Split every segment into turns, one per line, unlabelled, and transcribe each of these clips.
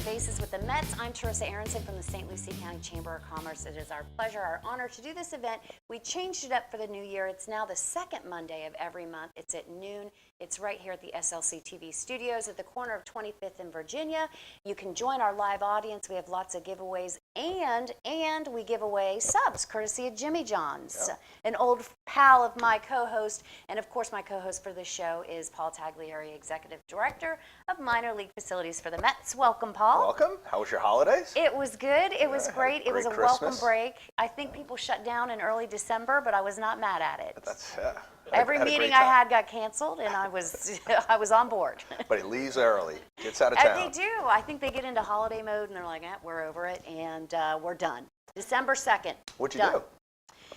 the bases with the Mets. I'm Teresa Aronson from the St. Lucie County Chamber of Commerce. It is our pleasure, our honor to do this event. We changed it up for the new year. It's now the second Monday of every month. It's at noon. It's right here at the SLC TV studios at the corner of 25th and Virginia. You can join our live audience. We have lots of giveaways, and we give away subs courtesy of Jimmy John's, an old pal of my co-host, and of course my co-host for this show is Paul Tagliari, Executive Director of Minor League Facilities for the Mets. Welcome, Paul.
Welcome. How was your holidays?
It was good. It was great. It was a
Christmas.
welcome break. I think people shut down in early December, but I was not mad at it.
That's
Every meeting I had got canceled, and I was on board.
But he leaves early, gets out of town.
They do. I think they get into holiday mode, and they're like, we're over it, and we're done. December 2nd.
What'd you do?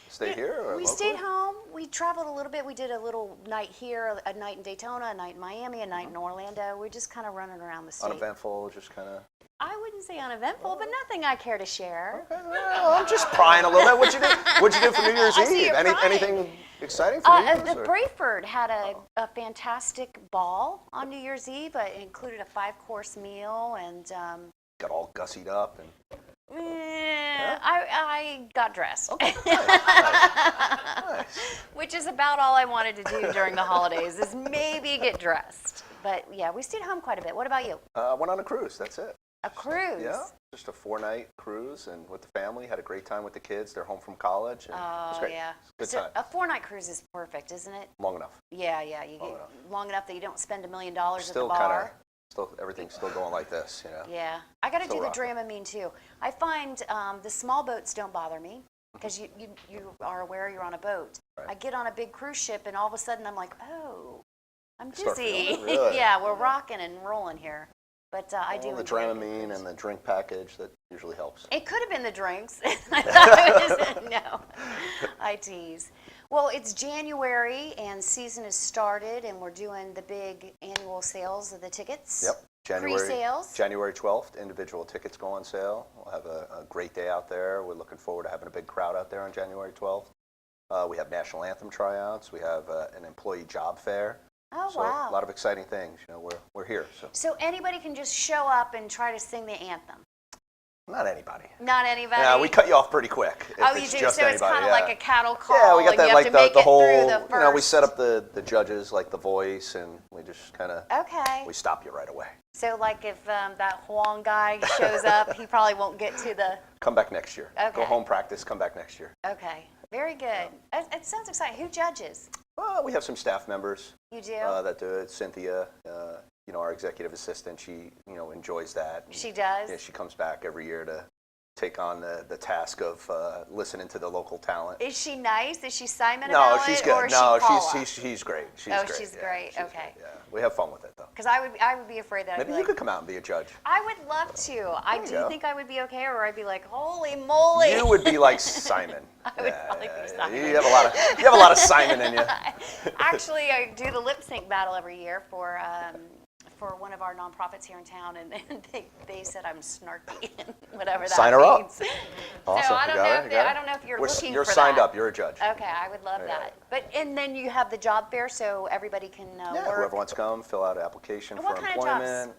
Stay here? Or
we
locally?
stayed home. We traveled a little bit. We did a little night here, a night in Daytona, a night in Miami, a night in Orlando. We're just kind of running around the state.
Uneventful, just kind of.
I wouldn't say uneventful, but nothing I care to share.
Okay, well, I'm just prying a little bit. What'd you do? What'd you do for New Year's
I see
Eve?
you're prying.
Anything exciting for New Year's?
The Brayford had a fantastic ball on New Year's Eve. It included a 5-course meal and.
Got all gussied up and.
I got dressed.
Okay. Nice.
Which is about all I wanted to do during the holidays is maybe get dressed. But yeah, we stayed home quite a bit. What about you?
Went on a cruise. That's it.
A cruise?
Yeah, just a 4-night cruise, and with the family. Had a great time with the kids. They're home from college. And it was great.
Yeah.
Good
So
time.
a 4-night cruise is perfect, isn't it?
Long enough.
Yeah. You get long enough that you don't spend $1 million at the
Still
bar.
Everything's still going like this, you know.
Yeah, I got to
Still
do the
rocking.
Dramamine too. I find the small boats don't bother me because you are aware you're on a boat.
Right.
I get on a big cruise ship and all of a sudden I'm like, oh, I'm
Start
dizzy.
feeling it, really?
Yeah, we're rocking and rolling here. But I do
The
enjoy it.
Dramamine and the drink package, that usually helps.
It could have been the drinks. I thought it was, no, I tease. Well, it's January and season has started, and we're doing the big annual sales of the tickets.
Yep.
Pre-sales.
January 12th, individual tickets go on sale. We'll have a great day out there. We're looking forward to having a big crowd out there on January 12th. We have national anthem tryouts. We have an employee job fair.
Oh,
So
wow.
a lot of exciting things. You know, we're here.
So anybody can just show up and try to sing the anthem?
Not anybody.
Not anybody?
Yeah, we cut you off pretty quick. If
Oh, you
it's
do?
just
So it's kind of
anybody,
like a cattle call,
Yeah, we got
and
that
you have
like
to make
the
it
whole.
through the first.
You know, we set up the judges like the voice, and we just kind of.
Okay.
We stop you right away.
So like if that Huang guy shows up, he probably won't get to the.
Come back next year.
Okay.
Go home, practice, come back next year.
Okay. Very good. It sounds exciting. Who judges?
We have some staff members.
You do?
That do it. Cynthia, you know, our executive assistant, she, you know, enjoys that.
She does?
Yeah, she comes back every year to take on the task of listening to the local talent.
Is she nice? Is she Simon
No,
about
she's
it?
good.
Or is
No,
she Paula?
she's great. She's
Oh,
great.
she's
Yeah,
great.
she's
Okay.
good, yeah, we have fun with it though.
Because I would be afraid that I'd
Maybe
be
you
like,
could come out and be a judge.
I would love to. I
you
do
go.
think I would be okay, or I'd be like, holy moly.
You would be like Simon.
I would probably be Simon.
You have a lot of Simon in you.
Actually, I do the lip sync battle every year for one of our nonprofits here in town, and they said I'm snarky, whatever that
Sign her up.
means.
Awesome.
So I don't
You got
know
it?
if
You got
I
it?
don't know if you're
You're
looking
You're
for
signed
that.
up. You're a judge.
Okay, I would love that. But and then you have the job fair, so everybody can
Yeah,
work.
whoever wants to come, fill out an application
And
for
what kind of jobs?
employment.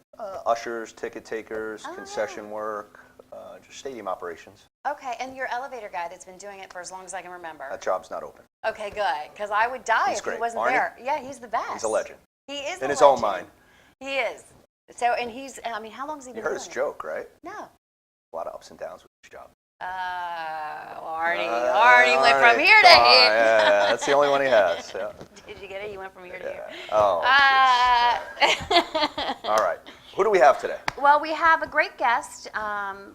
Ushers, ticket takers,
Oh,
concession work, just stadium operations.
Okay, and your elevator guy that's been doing it for as long as I can remember.
That job's not open.
Okay, good, because I would die
He's
if he
great.
wasn't
Arnie?
there. Yeah, he's the best.
He's a legend.
He is
In
a
his own
legend.
mind.
He is. So, and he's, I mean, how long has he
You
been
heard
doing
his
it?
joke, right?
No.
A lot of ups and downs with his job.
Arnie went from here to
Come on,
here.
Yeah, that's the only one he has. Yeah.
Did you get it? You went from here to here.
Oh. All right. Who do we have today?
Well, we have a great guest from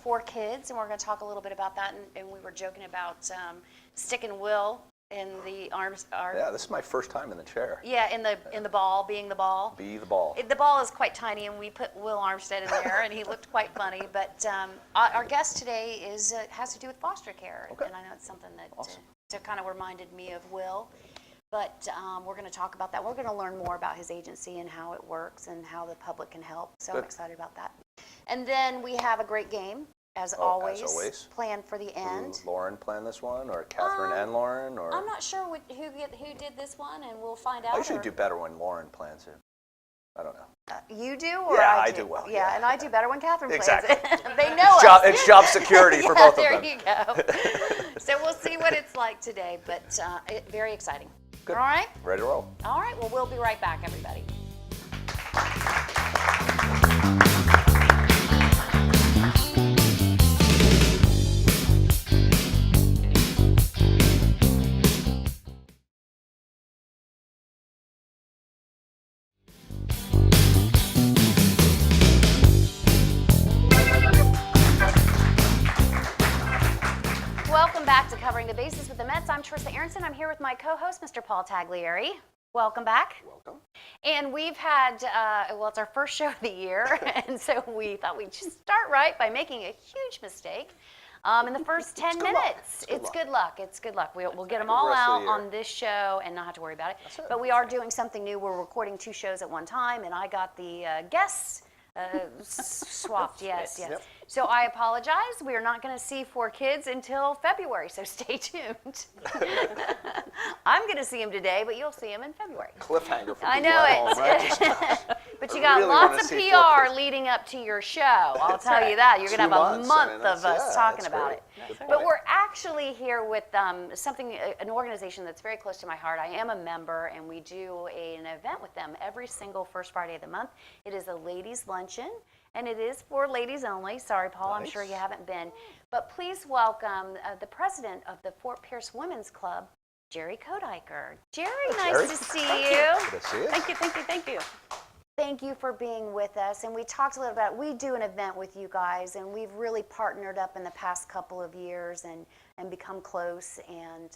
4Kids, and we're going to talk a little bit about that. And we were joking about sticking Will in the arms.
Yeah, this is my first time in the chair.
Yeah, in the ball, being the ball.
Be the ball.
The ball is quite tiny, and we put Will Armstead in there, and he looked quite funny. But our guest today has to do with foster care,
Okay.
and I know it's something that
Awesome.
kind of reminded me of Will. But we're going to talk about that. We're going to learn more about his agency and how it works and how the public can help. So I'm
Good.
excited about that. And then we have a great game, as always, planned for the end.
Lauren planned this one, or Catherine and Lauren, or
I'm not sure who did this one, and we'll find out.
I usually
or-
do better when Lauren plans it. I don't know.
You do, or
Yeah,
I
I
do?
do well,
Yeah,
yeah.
and I do better when Catherine
Exactly.
plays it. They know us.
It's job security for both of them.
There you go. So we'll see what it's like today, but very exciting.
Good.
All right?
Ready to roll.
All right, well, we'll be right back, everybody. Welcome back to Covering the Bases with the Mets. I'm Teresa Aronson. I'm here with my co-host, Mr. Paul Taglieri. Welcome back.
Welcome.
And we've had, well, it's our first show of the year, and so we thought we'd just start right by making a huge mistake. In the first 10
good luck.
minutes, it's good luck. It's good luck. We'll get them
The
all
rest of the
out
year.
on this show and not have to worry about it.
That's it.
But we are doing something new. We're recording 2 shows at one time, and I got the guests swapped. Yes.
Yep.
So I apologize. We are not going to see 4 kids until February, so stay tuned. I'm going to see them today, but you'll see them in February.
Cliffhanger for
I
people
know
at
it.
home, right?
But you
I
got
really wanna
lots of
see
PR
4
leading up to your show. I'll
That's
tell you
right.
that. You're going to
2
have a
months.
month
I mean,
of
that's-
us
yeah,
talking
that's
about
great.
it.
Good
But
point.
we're actually here with an organization that's very close to my heart. I am a member, and we do an event with them every single first Friday of the month. It is a ladies' luncheon, and it is for ladies only. Sorry, Paul, I'm sure
Nice.
you haven't been. But please welcome the president of the Fort Pierce Women's Club, Jerry Kodiker. Jerry, nice
Jerry.
to see you.
Good to see you.
Thank you, thank you, thank you.
Thank you for being with us. And we talked a little about, we do an event with you guys, and we've really partnered up in the past couple of years and become close. And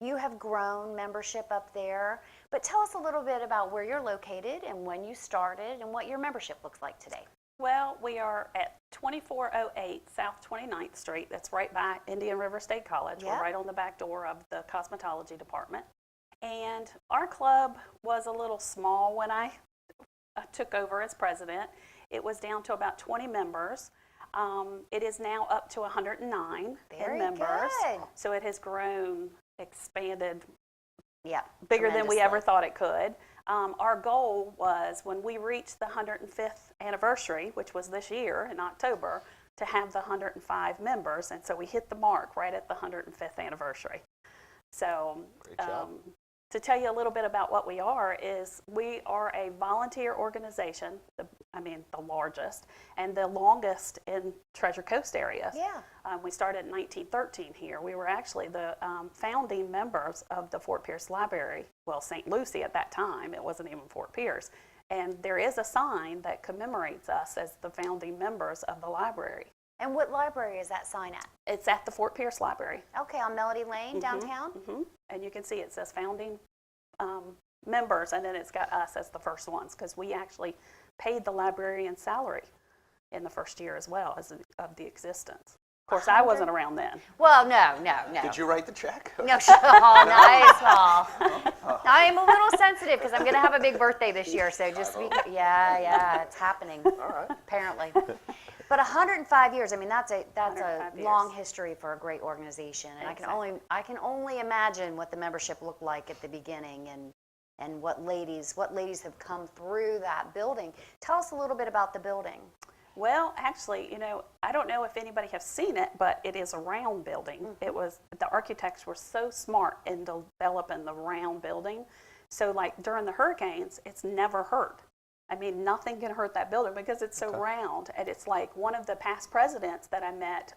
you have grown membership up there. But tell us a little bit about where you're located and when you started and what your membership looks like today.
Well, we are at 2408 South 29th Street. That's right by Indian River State College.
Yeah.
We're right on the back door of the cosmetology department. And our club was a little small when I took over as president. It was down to about 20 members. It is now up to 109
Very
members.
good.
So it has grown, expanded
Yeah.
bigger than we ever
tremendously.
thought it could. Our goal was when we reached the 105th anniversary, which was this year in October, to have the 105 members, and so we hit the mark right at the 105th anniversary. So
Great job.
to tell you a little bit about what we are is we are a volunteer organization, the largest and the longest in Treasure Coast area.
Yeah.
We started in 1913 here. We were actually the founding members of the Fort Pierce Library. Well, St. Lucie at that time. It wasn't even Fort Pierce. And there is a sign that commemorates us as the founding members of the library.
And what library is that sign at?
It's at the Fort Pierce Library.
Okay, on Melody Lane, downtown?
And you can see it says founding members, and then it's got us as the first ones because we actually paid the librarian's salary in the first year as well as of the existence. Of course, I wasn't around then.
Well, no.
Did you write the check?
No, oh, nice, Paul. I am a little sensitive because I'm going to have a big birthday this year, so just be, yeah, it's happening.
All right.
Apparently. But 105 years, I mean, that's a
105 years.
long history for a great organization, and I can only imagine what the membership looked like at the beginning and what ladies have come through that building. Tell us a little bit about the building.
Well, actually, I don't know if anybody has seen it, but it is a round building. It was, the architects were so smart in developing the round building. So like during the hurricanes, it's never hurt. I mean, nothing can hurt that building because it's so round. And it's like one of the past presidents that I met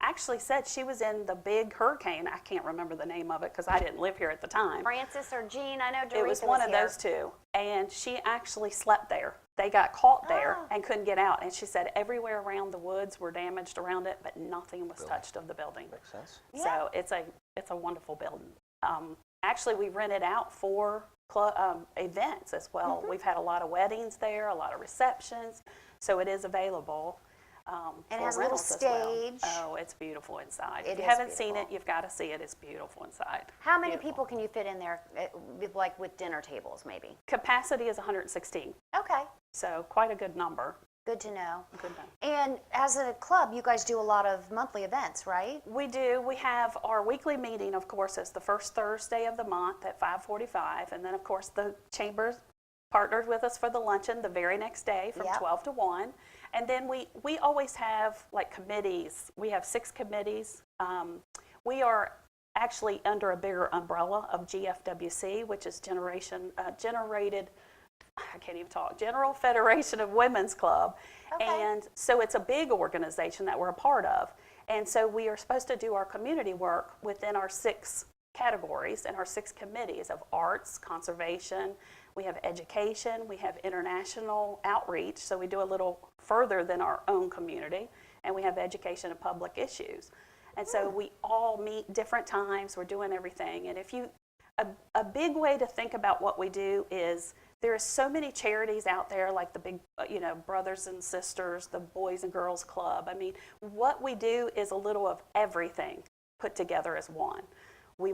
actually said she was in the big hurricane. I can't remember the name of it because I didn't live here at the time.
Francis or Jean? I know Doretha
It was one of
here.
those two. And she actually slept there. They got caught there and couldn't get out. And she said everywhere around the woods were damaged around it, but nothing was touched of the building.
Makes sense.
So it's a wonderful building. Actually, we rent it out for events as well. We've had a lot of weddings there, a lot of receptions, so it is available.
And it
for
has a little
rentals as well.
stage.
Oh, it's beautiful inside.
It
If you
is
haven't seen it,
beautiful.
you've got to see it. It's beautiful inside.
How many
Beautiful.
people can you fit in there, with dinner tables, maybe?
Capacity is 116,
Okay,
so quite a good number.
good to know.
Good number.
And as a club, you guys do a lot of monthly events, right?
We do. We have our weekly meeting, of course, is the first Thursday of the month at 5:45, and then, of course, the Chamber partnered with us for the luncheon the very next day from
Yep.
12 to 1. And then we always have like committees. We have 6 committees. We are actually under a bigger umbrella of GFWC, which is General Federation of Women's Club.
Okay.
And so it's a big organization that we're a part of. And so we are supposed to do our community work within our 6 categories and our 6 committees of arts, conservation, we have education, we have international outreach, so we do a little further than our own community, and we have education and public issues. And so we all meet different times, we're doing everything. And a big way to think about what we do is there are so many charities out there, like the big, Brothers and Sisters, the Boys and Girls Club. I mean, what we do is a little of everything put together as one. We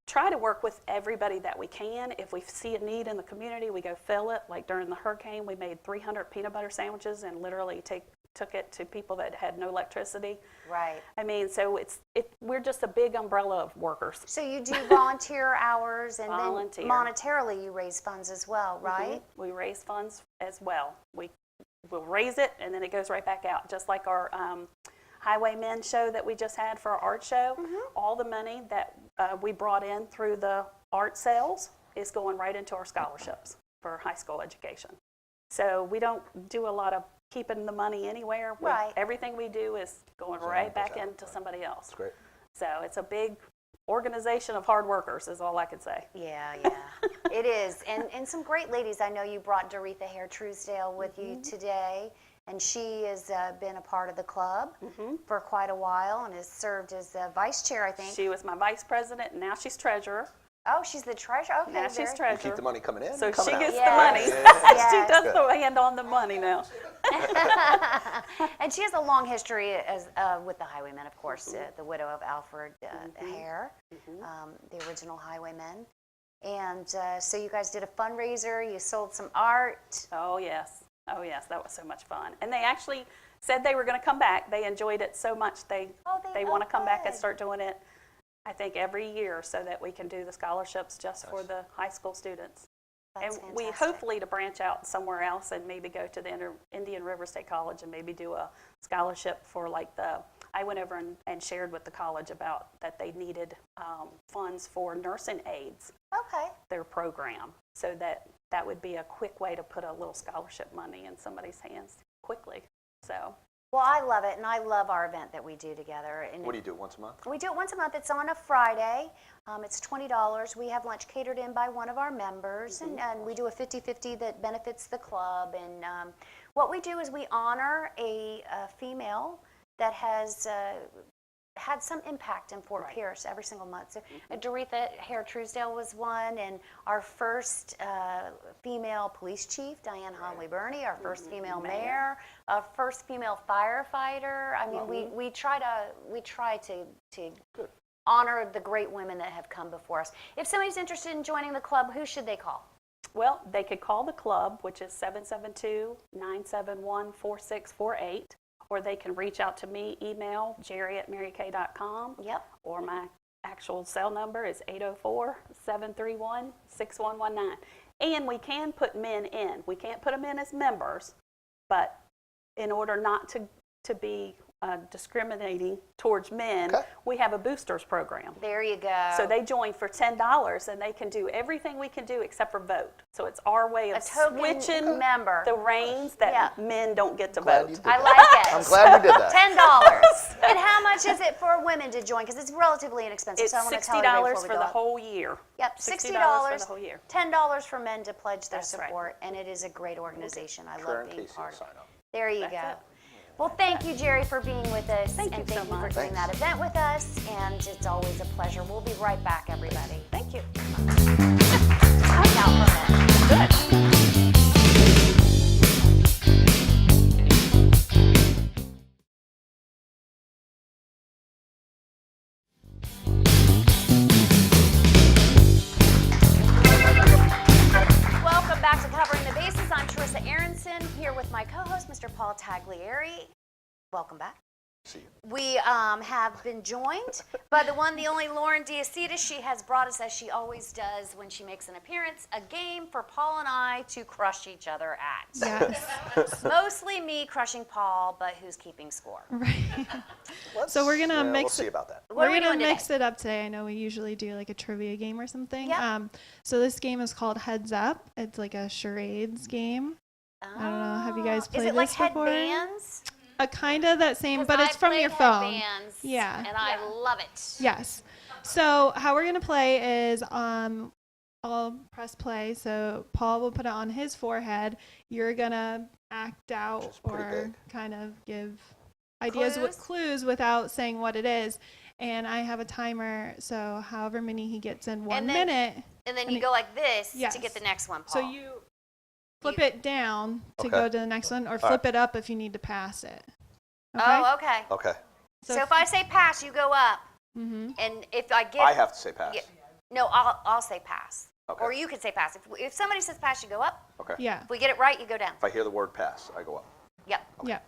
try to work with everybody that we can. If we see a need in the community, we go fill it. Like during the hurricane, we made 300 peanut butter sandwiches and literally took it to people that had no electricity.
Right.
I mean, so we're just a big umbrella of workers.
So you do volunteer hours, and
Volunteer.
then monetarily you raise funds as well, right?
We raise funds as well. We'll raise it, and then it goes right back out, just like our Highwaymen show that we just had for our art show. All the money that we brought in through the art sales is going right into our scholarships for high school education. So we don't do a lot of keeping the money anywhere.
Right.
Everything we do is going right back into somebody else.
That's great.
So it's a big organization of hard workers is all I can say.
Yeah, it is. And some great ladies. I know you brought Doretha Hare Truesdale with you today, and she has been a part of the club for quite a while and has served as vice chair, I think.
She was my vice president, and now she's treasurer.
Oh, she's the treasurer? Okay,
Now she's
very-
Keep
treasurer.
the money coming in.
So
coming
she
out.
gets
Yes.
the money.
Yes.
She does the hand on the money now.
And she has a long history as with the Highwaymen, of course, the widow of Alfred Hare, the original Highwaymen. And so you guys did a fundraiser, you sold some art.
Oh, yes. Oh, yes. That was so much fun. And they actually said they were going to come back. They enjoyed it so much they want to come back and
good.
start doing it, I think, every year so that we can do the scholarships just for the high school students.
That's
and we
fantastic.
hopefully to branch out somewhere else and maybe go to the Indian River State College and maybe do a scholarship for I went over and shared with the college about that they needed funds for nursing aides,
Okay.
their program, so that would be a quick way to put a little scholarship money in somebody's hands quickly. So.
Well, I love it, and I love our event that we do together. And
What do you do once a month?
we do it once a month. It's on a Friday. It's $20. We have lunch catered in by one of our members, and we do a 50-50 that benefits the club. And what we do is we honor a female that has had some impact in Fort Pierce every single month. So Doretha Hare Truesdale was one, and our first female police chief, Diane Honley Burney, our first female mayor, our first female firefighter. I mean, we try to honor the great women that have come before us. If somebody's interested in joining the club, who should they call?
Well, they could call the club, which is 772-971-4648, or they can reach out to me, email jerry@marykay.com.
Yep.
Or my actual cell number is 804-731-6119. And we can put men in. We can't put them in as members, but in order not to be discriminating towards men,
Okay.
we have a boosters program.
There you go.
So they join for $10, and they can do everything we can do except for vote. So it's our way
a
of
token
switching
member.
the reins that
Yeah.
men don't get to
Glad
vote.
you did
I
that.
like it.
I'm glad you did that.
$10. And how much is it for women to join? Because it's relatively inexpensive.
It's
so I want to tell
$60
everybody before we
for
go
the
out.
whole year.
Yep,
$60 for the whole year.
$10 for men to pledge their
That's right.
support, and it is a great organization. I
Karen
love being
Casey will
part of
sign
it.
up.
There you
That's
go.
it.
Well, thank you, Jerry, for being with us.
Thank you
and
so
thank you for
much.
doing that event with us. And it's always a pleasure. We'll be right back, everybody.
Thank you.
I'm out for a minute.
Good.
Welcome back to Covering the Bases. I'm Teresa Aronson here with my co-host, Mr. Paul Taglieri. Welcome back.
See you.
We have been joined by the one, the only Lauren Diacetis. She has brought us, as she always does when she makes an appearance, a game for Paul and I to crush each other at.
Yes.
Mostly me crushing Paul, but who's keeping score?
So we're gonna
We'll
mix
see
it.
about that.
What are
We're
we
gonna
doing today?
mix it up today. I know we usually do like a trivia game or something.
Yep.
So this game is called Heads Up. It's like a charades game. I don't know. Have you guys played
Is it like
this before?
headbands?
Kind of that same,
'Cause
but it's
I
from
played
your phone.
headbands,
Yeah.
And I love it.
Yes. So how we're gonna play is I'll press play. So Paul will put it on his forehead. You're gonna act out
Which is pretty
or
big.
kind of give ideas with clues without saying what it is. And I have a timer, so however many he gets in 1
And then-
minute.
And then
And
you go like this
Yes.
to get the next one, Paul.
So you flip it down to
Okay.
go to the next one, or flip it up if you need to pass it. Okay?
Oh, okay.
Okay.
So if I say pass, you go up.
Mm-hmm.
And if I get...
I have to say pass.
Yeah. No, I'll say pass.
Okay.
Or you could say pass. If somebody says pass, you go up.
Okay.
Yeah.
If we get it right, you go down.
If I hear the word pass, I go up.
Yep.
Yeah.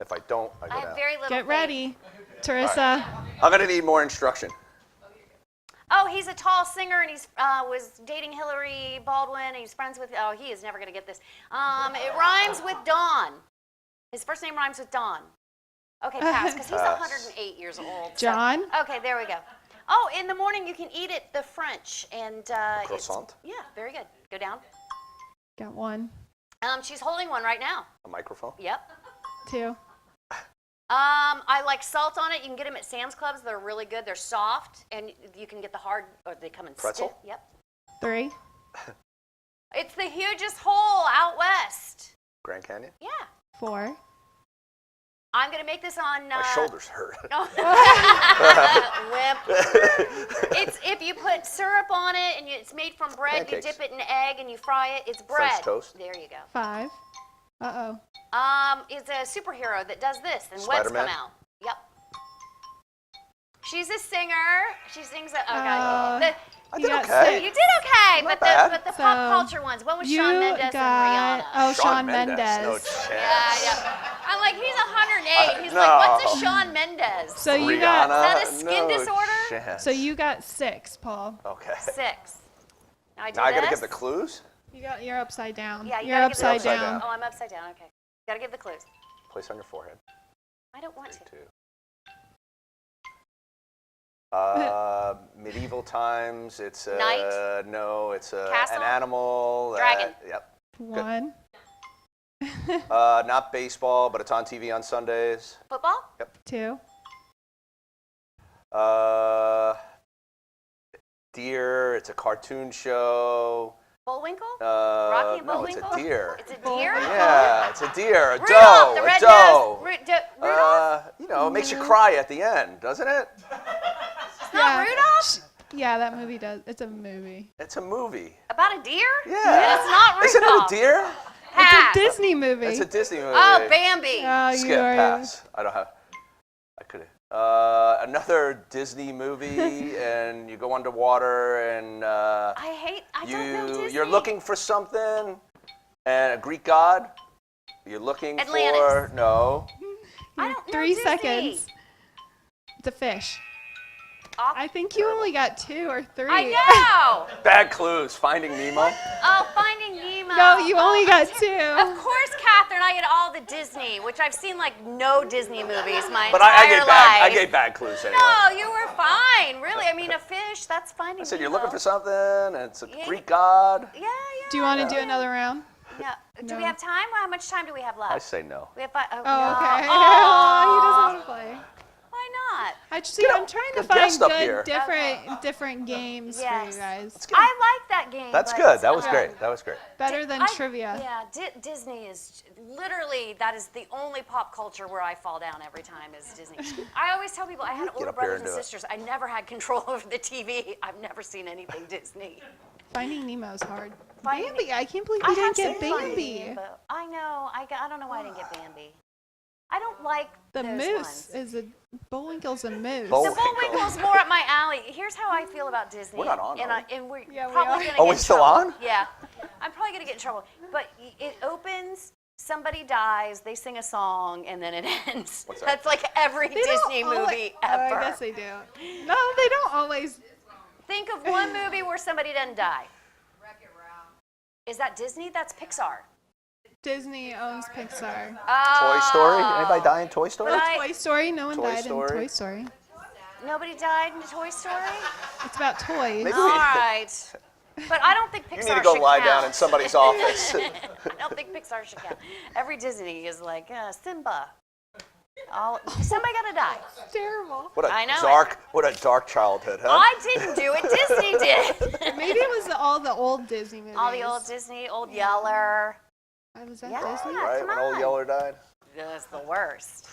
If I don't, I go
I
down.
have very little
Get
faith.
ready, Teresa.
I'm going to need more instruction.
Oh, he's a tall singer, and he's was dating Hillary Baldwin, and he's friends with... Oh, he is never going to get this. It rhymes with Dawn. His first name rhymes with Dawn. Okay, pass, because he's
Pass.
108 years old. so-
John?
Okay, there we go. Oh, in the morning you can eat it the French, and
Croissant?
Yeah, very good. Go down.
Got 1,
She's holding one right now.
A microphone?
Yep.
2,
I like salt on it. You can get them at Sam's Clubs. They're really good. They're soft, and you can get the hard, or they come in
Pretzel?
stiff. Yep.
3,
It's the hugest hole out west.
Grand Canyon?
Yeah.
4,
I'm gonna make this on.
My shoulders hurt.
Wimp. It's if you put syrup on it and it's made from bread.
Pancakes.
You dip it in egg and you fry it. It's bread.
French toast?
There you go.
5. Uh-oh.
It's a superhero that does this, and webs
Spider-Man?
come out. Yep. She's a singer. She sings a. Okay.
I
You
did
got
okay.
six.
You did okay,
Not
but
bad.
the
So,
pop culture ones. One was
You
Shawn Mendes
got
and Rihanna.
oh Shawn Mendes.
No chance.
Yeah. I'm like, he's 108. He's like, what's a Shawn Mendes?
So you
Rihanna?
got
Is that a skin
no
disorder?
Chance.
so you got 6, Paul.
Okay.
6. Now I do
Now I got to
this.
give the clues?
You're upside down.
Yeah, you
you're
gotta give the
upside
clues.
down.
Oh, I'm upside down. Okay. Gotta give the clues.
Place on your forehead.
I don't want to.
2. Medieval times. It's
Knight?
No, it's
Castle?
an animal.
Dragon?
Yep.
1.
Not baseball, but it's on TV on Sundays.
Football?
2.
Deer. It's a cartoon show.
Bullwinkle? Rocky and
No, it's
Bullwinkle?
a deer.
It's a deer?
Yeah, it's a deer. A
Rudolph,
doe.
the
A
red
doe.
nose. Rudolph?
It makes you cry at the end, doesn't it?
It's not Rudolph?
Yeah, that movie does. It's a movie.
It's a movie.
About a deer?
Yeah.
It's not Rudolph.
Isn't it a deer?
Pass.
It's a Disney movie.
It's a Disney movie.
Oh, Bambi.
Oh, you
Skip,
are.
pass. I don't have. I could have. Another Disney movie, and you go underwater, and
I don't know Disney.
you're looking for something, and a Greek god. You're looking
Atlantis.
for no.
I don't know
3
Disney.
seconds. It's a fish. I think you only got 2 or 3.
I know.
Bad clues. Finding Nemo.
Oh, Finding Nemo.
No, you only got
Of
2.
course, Catherine, I get all the Disney, which I've seen like no Disney movies my
But
entire life.
I gave bad clues anyway.
No, you were fine. Really, I mean, a fish, that's Finding
I said you're
Nemo.
looking for something, and it's a
Yeah.
Greek god.
Yeah, yeah.
Do you want to do another round?
No. Do we
No.
have time? How much time do we have left?
I say no.
We have 5. Oh,
Oh,
no.
okay.
Oh,
he doesn't want to play.
Why not?
I'm trying to
good
find
guest up
good,
here.
different games for
Yes.
you guys.
I like that game.
That's
but,
good. That was
um,
great. That was great.
Better than
I-
trivia.
Yeah, Disney is literally, that is the only pop culture where I fall down every time is Disney. I always tell people I had older
up here
brothers
and
and
do it.
sisters. I never had control over the TV. I've never seen anything Disney.
Finding Nemo's hard.
Finding-
Bambi. I can't believe
I
you didn't
have
get
seen Finding
Bambi.
Nemo. I know. I don't know why I didn't get Bambi. I don't like
The
those
moose
ones.
is a Bullwinkle's a moose.
Bull-
The Bullwinkle's more up my alley. Here's how I feel about Disney.
We're not on,
and,
are we?
and we're
Yeah, we
probably
are.
going to
Oh,
get
we
in
still
trouble.
on?
Yeah. I'm probably going to get in trouble. But it opens somebody dies, they sing a song, and then it ends.
What's that?
That's like every
They don't
Disney
always-
movie
Oh,
ever.
I guess they do. No, they don't always.
Think of one movie where somebody doesn't die. Wreck-It Ralph. Is that Disney? That's Pixar.
Disney owns Pixar.
Toy Story? Anybody die in Toy Story?
But I-
Toy Story. No one
Toy
died
Story.
in Toy Story.
Nobody died in Toy Story?
It's about toys.
Maybe-
All right. But I don't think Pixar
You
should
need to go lie down
count.
in somebody's office.
I don't think Pixar should count. Every Disney is like, Simba. Somebody got to die.
Terrible.
What
I know
a dark childhood, huh?
I didn't do it. Disney did.
Maybe it was all the old Disney movies.
All the old Disney, Old Yeller.
Was that
Yeah.
Disney?
Right,
come
when Old
on.
Yeller died?
That's the worst.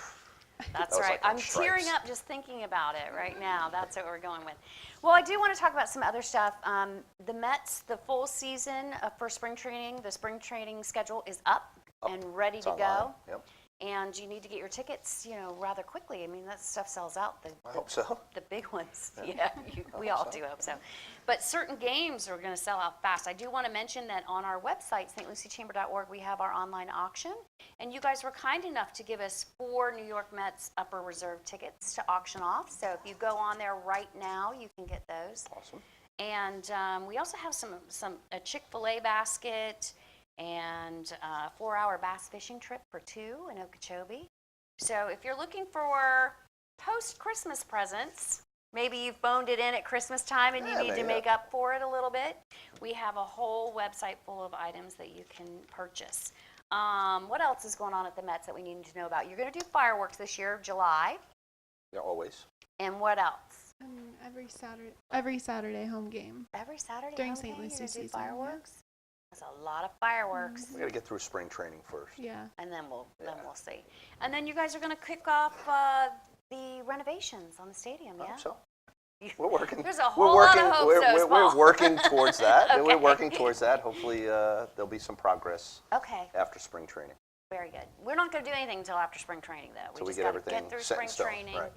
That's
was
right.
like on
I'm tearing
Stripes.
up just thinking about it right now. That's what we're going with. Well, I do want to talk about some other stuff. The Mets, the full season for spring training, the spring training schedule is up and ready
It's
to
online.
go.
Yep.
And you need to get your tickets, rather quickly. I mean, that stuff sells out.
I hope so.
The big ones, yeah, we all do hope so. But certain games are going to sell out fast. I do want to mention that on our website, stluciechamber.org, we have our online auction. And you guys were kind enough to give us 4 New York Mets Upper Reserve tickets to auction off. So if you go on there right now, you can get those.
Awesome.
And we also have a Chick-fil-A basket and a 4-hour bass fishing trip for 2 in Okeechobee. So if you're looking for post-Christmas presents, maybe you've boned it in at Christmas time and you
Yeah,
need to
maybe,
make up for it a little bit, we have a whole website full of items that you can purchase. What else is going on at the Mets that we need to know about? You're going to do fireworks this year, July.
Yeah, always.
And what else?
Every Saturday home game.
Every Saturday
During
home
St.
game,
Lucie
you're gonna do
season, yeah.
fireworks? That's a lot of fireworks.
We got to get through spring training first.
Yeah.
And then we'll see. And then you guys are going to kick off the renovations on the stadium,
I
yeah?
hope so. We're working.
There's a whole lot of hope so,
we're
Paul.
working towards that.
Okay.
We're working towards that. Hopefully, there'll be some progress
Okay,
after spring training.
very good. We're not going to do anything until after spring training, though.
Till we
just
get
got to
everything
get through
set in
spring
stone,
training.
right.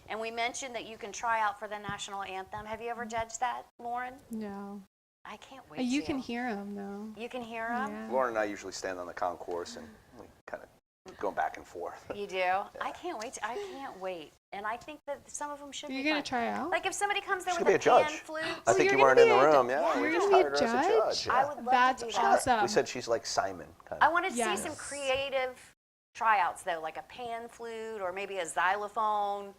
And we mentioned that you can try out for the national anthem. Have you ever judged that, Lauren?
No.
I can't wait.
You
to.
can hear them though.
You can hear them.
Yeah.
Lauren and I usually stand on the concourse and we kind of going back and forth.
You do. I can't wait. I can't wait. And I think that some of them should
You're
be
gonna
fun.
try out?
Like if somebody comes there
Should
with
be
a
a
pan
judge.
flute.
I think
you're
you
gonna
weren't in
be
the
a-
room. Yeah,
yeah,
we
you're
just
gonna
hired
be
her
a
as a
judge?
judge.
I
Yeah.
would love
That's
to do that.
awesome.
We said she's like Simon. Kind
I
of.
wanted to
Yes.
see some creative tryouts though, like a pan flute or maybe a xylophone.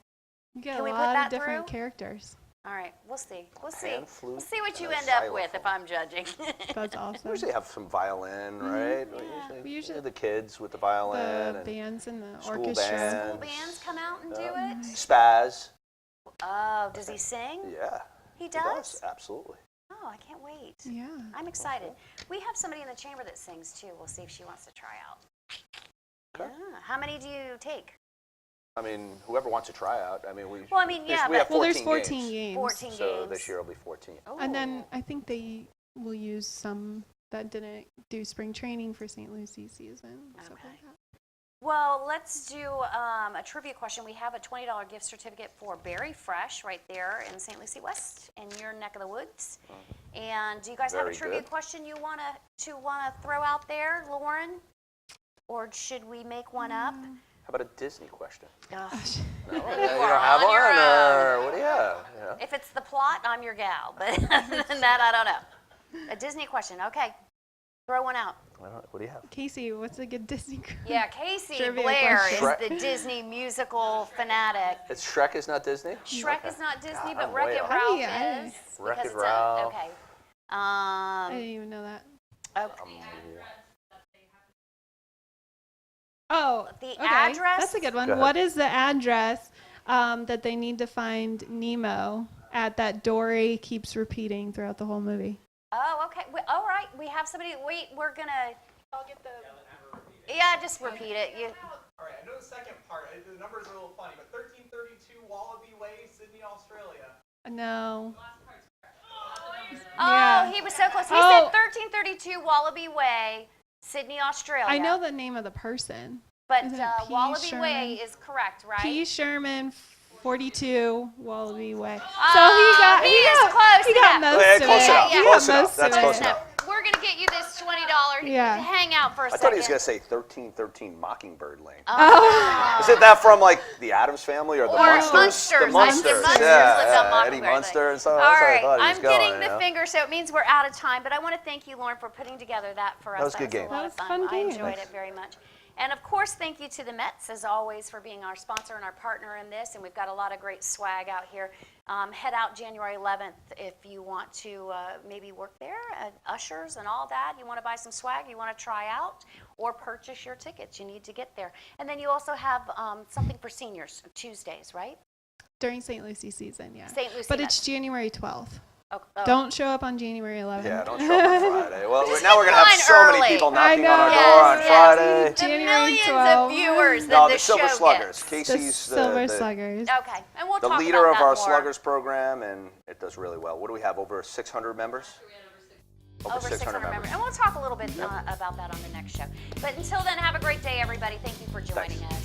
You get
Can
a
we put
lot
that
of different
through?
characers.
All right, we'll see. We'll see.
Pan flute
We'll see what you
and a
end up with if
xylophone.
I'm judging.
That's
We
awesome.
usually have some violin, right?
We usually-
the kids with the violin
The
and
bands and the
school
orchestra.
band.
School bands come out and do it.
Spaz.
Oh, does he sing?
Yeah.
He does?
Absolutely.
Oh, I can't wait.
Yeah.
I'm excited. We have somebody in the chamber that sings too. We'll see if she wants to try out.
Okay.
Yeah. How many do you take?
I mean, whoever wants to try out. I mean, we.
Well, I mean, yeah,
we have
but-
Well, there's
14
14 games.
14
So
games.
this year will be 14.
Oh.
And then I think they will use some that didn't do spring training for St. Lucie season. Stuff
Okay.
like that.
Well, let's do a trivia question. We have a $20 gift certificate for Berry Fresh right there in St. Lucie West in your neck of the woods. And do you guys have a
Very
trivia
good.
question you want to throw out there, Lauren? Or should we make one up?
How about a Disney question?
Ugh.
No, you
are
don't have
on
one,
your
or what do you have? You know?
If it's the plot, I'm your gal. But other than that, I don't know. A Disney question. Okay. Throw one out.
What do you have?
Casey, what's a good Disney?
Yeah, Casey
Trivia
Blair
question.
is the Disney musical fanatic.
It's Shrek is not Disney?
Shrek
Okay.
is not Disney,
God,
but
I'm
Wreck-It
way off.
Ralph
I-
is.
Wreck-It
because it's
Ralph.
Okay.
I didn't even know that.
Okay.
Oh,
The
okay.
address?
That's a good one.
Go ahead.
What is the address that they need to find Nemo at that Dory keeps repeating throughout the whole movie?
Oh, okay. All right. We have somebody. Wait, we're going to. I'll get the. Yeah, just repeat it. You.
All right, I know the second part. The numbers are a little funny, but 1332 Wallaby Way, Sydney, Australia.
No.
Oh,
Yeah.
he was so close. He
Oh.
said 1332 Wallaby Way, Sydney, Australia.
I know the name of the person.
But
Isn't it P.
Wallaby
Sherman?
Way is correct, right?
P. Sherman, 42 Wallaby Way.
Ah,
So he got
he is close
he got
enough.
most
Yeah,
of
close
it.
enough.
He got
Close
most
enough. That's
of
close
it.
enough.
We're going to get you this $20.
Yeah.
Hang out for a
I
second.
thought he was going to say 1313 Mockingbird Lane.
Oh.
Isn't that from like the Addams Family or the
Or
Munsters?
Munsters.
The Munsters.
The Munsters
yeah,
lived on
Eddie
Mockingbird Lane.
Munster and stuff.
All
That's where I
right,
thought he was
I'm
going,
getting
you
the
know?
finger, so it means we're out of time. But I want to thank you, Lauren, for putting together that for us.
That was a good game.
A lot
That
of
was a
fun.
fun
I
game.
enjoyed it very much. And of course, thank you to the Mets, as always, for being our sponsor and our partner in this. And we've got a lot of great swag out here. Head out January 11th if you want to maybe work there at Ushers and all that. You want to buy some swag, you want to try out, or purchase your tickets. You need to get there. And then you also have something for seniors, Tuesdays, right?
During St. Lucie season, yeah.
St. Lucie
But
Mets.
it's January 12th.
Oh.
Don't show up on January 11th.
Yeah, don't show up on Friday. Well,
Just
now we're
get
going to have
in
so
line
many
early.
people
I
knocking on our
know.
door on
Yes,
Friday.
The
January
millions
12th.
of viewers that
No,
this
the Silver
show
Sluggers.
gets.
The
Casey's
Silver Sluggers.
Okay, and we'll
the
talk
leader
about
of
that
our
more.
Sluggers program, and it does really well. What do we have, over 600 members?
Over 600 members. And we'll talk a little bit about that on the next show. But until then, have a great day, everybody. Thank you for joining
Thanks.
us.